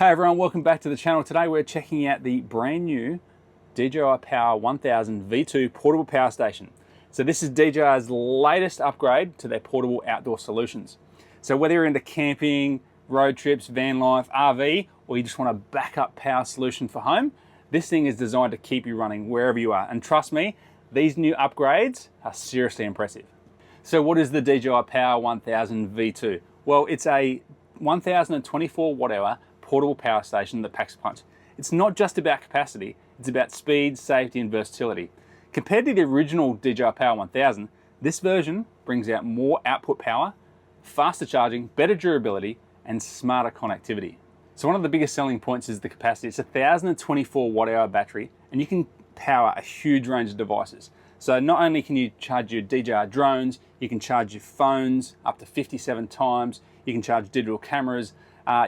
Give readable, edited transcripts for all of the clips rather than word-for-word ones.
Hey everyone, welcome back to the channel. Today we're checking out the brand new DJI Power 1000 V2 portable power station. So this is DJI's latest upgrade to their portable outdoor solutions. So whether you're into camping, road trips, van life, RV, or you just want a backup power solution for home, this thing is designed to keep you running wherever you are. And trust me, these new upgrades are seriously impressive. So what is the DJI Power 1000 V2? Well, it's a 1024 watt hour portable power station that packs a punch. It's not just about capacity, it's about speed, safety and versatility. Compared to the original DJI Power 1000, this version brings out more output power, faster charging, better durability and smarter connectivity. So one of the biggest selling points is the capacity. It's a 1024 watt hour battery and you can power a huge range of devices. So not only can you charge your DJI drones, you can charge your phones up to 57 times, you can charge digital cameras,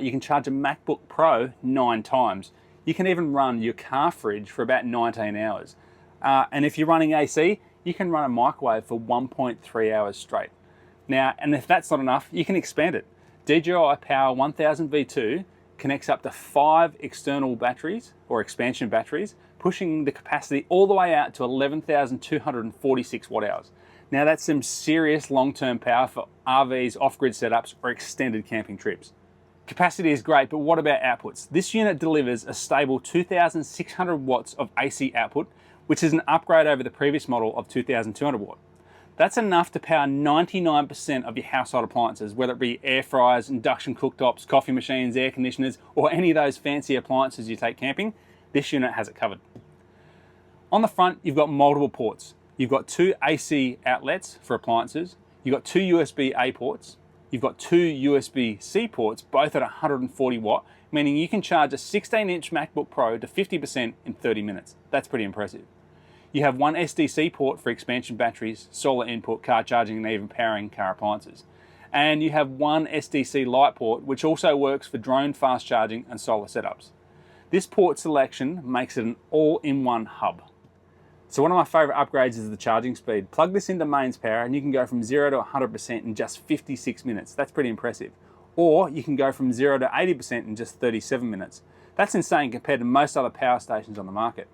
you can charge a MacBook Pro 9 times. You can even run your car fridge for about 19 hours. And if you're running AC, you can run a microwave for 1.3 hours straight. Now, and if that's not enough, you can expand it. DJI Power 1000 V2 connects up to 5 external batteries or expansion batteries, pushing the capacity all the way out to 11,246 watt hours. Now that's some serious long-term power for RVs, off-grid setups or extended camping trips. Capacity is great, but what about outputs? This unit delivers a stable 2,600 watts of AC output, which is an upgrade over the previous model of 2,200 watt. That's enough to power 99% of your household appliances, whether it be air fryers, induction cooktops, coffee machines, air conditioners, or any of those fancy appliances you take camping. This unit has it covered. On the front, you've got multiple ports. You've got 2 AC outlets for appliances. You've got 2 USB-A ports. You've got 2 USB-C ports, both at 140 watt, meaning you can charge a 16-inch MacBook Pro to 50% in 30 minutes. That's pretty impressive. You have 1 SDC port for expansion batteries, solar input, car charging, and even powering car appliances. And you have 1 SDC light port, which also works for drone fast charging and solar setups. This port selection makes it an all-in-one hub. So one of my favorite upgrades is the charging speed. Plug this into mains power and you can go from 0 to 100% in just 56 minutes. That's pretty impressive. Or you can go from 0 to 80% in just 37 minutes. That's insane compared to most other power stations on the market.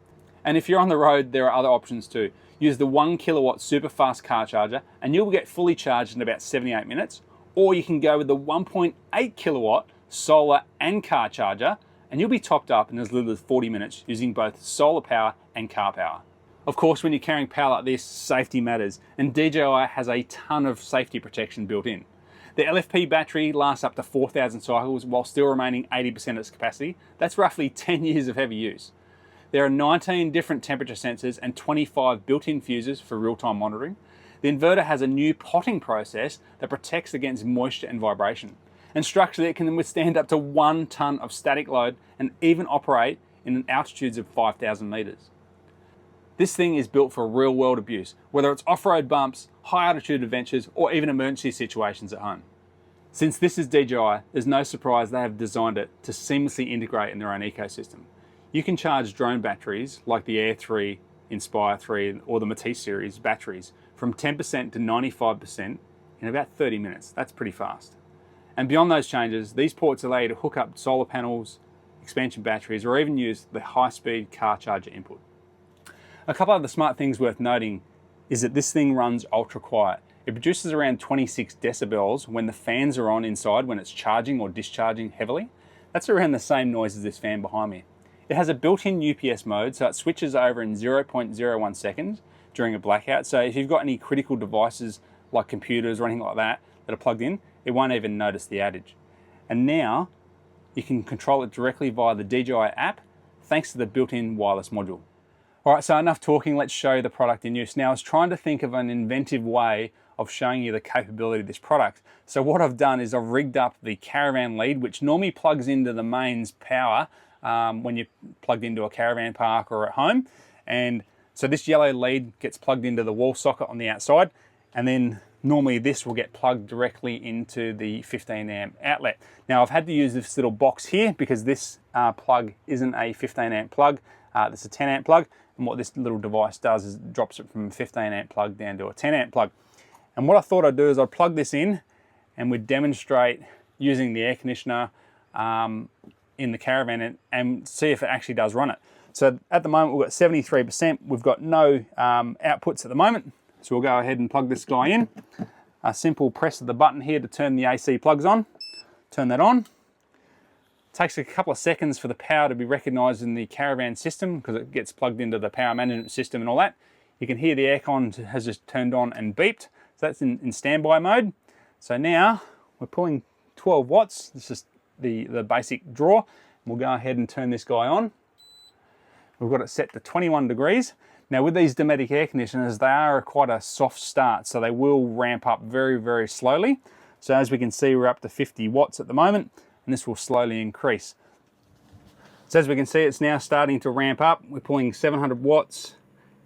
And if you're on the road, there are other options too. Use the 1 kilowatt super fast car charger and you'll get fully charged in about 78 minutes. Or you can go with the 1.8 kilowatt solar and car charger and you'll be topped up in as little as 40 minutes using both solar power and car power. Of course, when you're carrying power like this, safety matters, and DJI has a ton of safety protection built in. The LFP battery lasts up to 4,000 cycles while still remaining 80% of its capacity. That's roughly 10 years of heavy use. There are 19 different temperature sensors and 25 built-in fuses for real-time monitoring. The inverter has a new potting process that protects against moisture and vibration. And structurally, it can withstand up to 1 ton of static load and even operate in altitudes of 5,000 meters. This thing is built for real world abuse, whether it's off-road bumps, high altitude adventures, or even emergency situations at home. Since this is DJI, there's no surprise they have designed it to seamlessly integrate in their own ecosystem. You can charge drone batteries like the Air 3, Inspire 3, or the Matisse series batteries from 10% to 95% in about 30 minutes. That's pretty fast. And beyond those changes, these ports allow you to hook up solar panels, expansion batteries, or even use the high-speed car charger input. A couple of the smart things worth noting is that this thing runs ultra quiet. It produces around 26 decibels when the fans are on inside when it's charging or discharging heavily. That's around the same noise as this fan behind me. It has a built-in UPS mode, so it switches over in 0.01 seconds during a blackout. So if you've got any critical devices like computers or anything like that that are plugged in, it won't even notice the outage. And now you can control it directly via the DJI app thanks to the built-in wireless module. All right, so enough talking, let's show you the product in use. Now, I was trying to think of an inventive way of showing you the capability of this product. So what I've done is I've rigged up the CARAVAN lead, which normally plugs into the mains power when you're plugged into a caravan park or at home. And so this yellow lead gets plugged into the wall socket on the outside, and then normally this will get plugged directly into the 15 amp outlet. Now, I've had to use this little box here because this plug isn't a 15 amp plug, it's a 10 amp plug. And what this little device does is it drops it from a 15 amp plug down to a 10 amp plug. And what I thought I'd do is I'd plug this in and we'd demonstrate using the air conditioner in the Caravan and see if it actually does run it. So at the moment we've got 73%. We've got no outputs at the moment. So we'll go ahead and plug this guy in. A simple press of the button here to turn the AC plugs on. Turn that on. Takes a couple of seconds for the power to be recognised in the Caravan system because it gets plugged into the power management system and all that. You can hear the aircon has just turned on and beeped. So that's in standby mode. So now we're pulling 12 watts. This is the basic draw. We'll go ahead and turn this guy on. We've got it set to 21 degrees. Now with these Dometic air conditioners, they are quite a soft start, so they will ramp up very, very slowly. So as we can see, we're up to 50 watts at the moment, and this will slowly increase. So as we can see, it's now starting to ramp up. We're pulling 700 watts,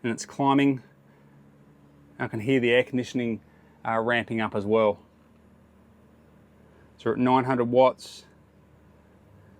and it's climbing. I can hear the air conditioning ramping up as well. So we're at 900 watts.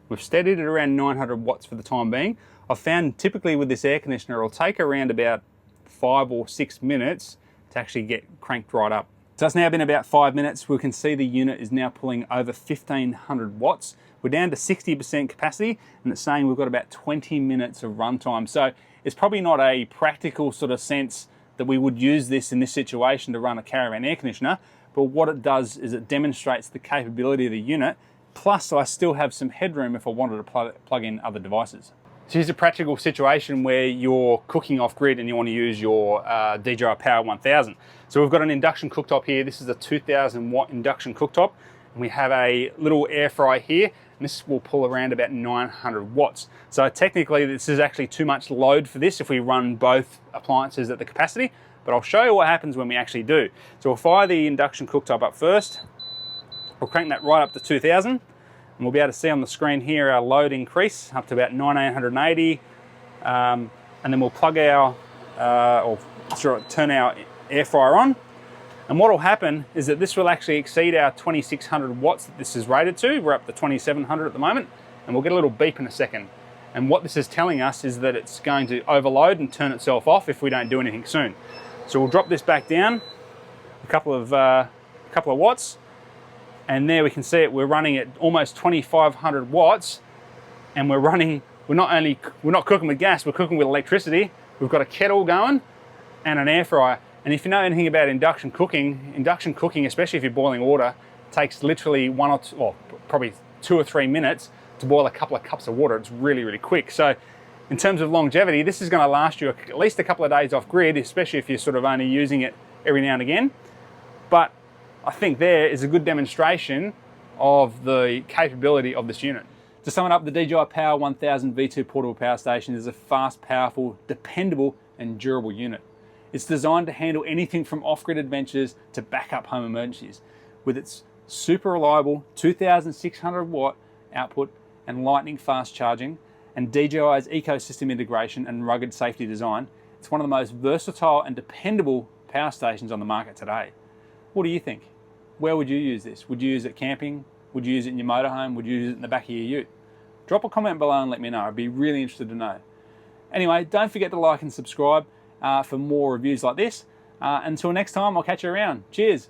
We've steadied it around 900 watts for the time being. I've found typically with this air conditioner, it'll take around about 5 or 6 minutes to actually get cranked right up. So it's now been about 5 minutes. We can see the unit is now pulling over 1500 watts. We're down to 60% capacity, and it's saying we've got about 20 minutes of runtime. So it's probably not a practical sort of sense that we would use this in this situation to run a Caravan air conditioner, but what it does is it demonstrates the capability of the unit, plus I still have some headroom if I wanted to plug in other devices. So here's a practical situation where you're cooking off grid and you want to use your DJI Power 1000. So we've got an induction cooktop here. This is a 2000 watt induction cooktop. And we have a little air fryer here, and this will pull around about 900 watts. So technically this is actually too much load for this if we run both appliances at the capacity, but I'll show you what happens when we actually do. So we'll fire the induction cooktop up first. We'll crank that right up to 2000. And we'll be able to see on the screen here our load increase up to about 1980. And then we'll plug our, turn our air fryer on. And what will happen is that this will actually exceed our 2600 watts that this is rated to. We're up to 2700 at the moment, and we'll get a little beep in a second. And what this is telling us is that it's going to overload and turn itself off if we don't do anything soon. So we'll drop this back down a couple of watts. And there we can see it, we're running at almost 2500 watts, and we're not cooking with gas, we're cooking with electricity. We've got a kettle going and an air fryer. And if you know anything about induction cooking, especially if you're boiling water, takes literally probably 2 or 3 minutes to boil a couple of cups of water. It's really, really quick. So in terms of longevity, this is gonna last you at least a couple of days off grid, especially if you're sort of only using it every now and again. But I think there is a good demonstration of the capability of this unit. To sum it up, the DJI Power 1000 V2 portable power station is a fast, powerful, dependable and durable unit. It's designed to handle anything from off-grid adventures to backup home emergencies. With its super reliable 2600 watt output and lightning fast charging and DJI's ecosystem integration and rugged safety design, it's one of the most versatile and dependable power stations on the market today. What do you think? Where would you use this? Would you use it camping? Would you use it in your motorhome? Would you use it in the back of your ute? Drop a comment below and let me know. I'd be really interested to know. Anyway, don't forget to like and subscribe for more reviews like this. Until next time, I'll catch you around. Cheers.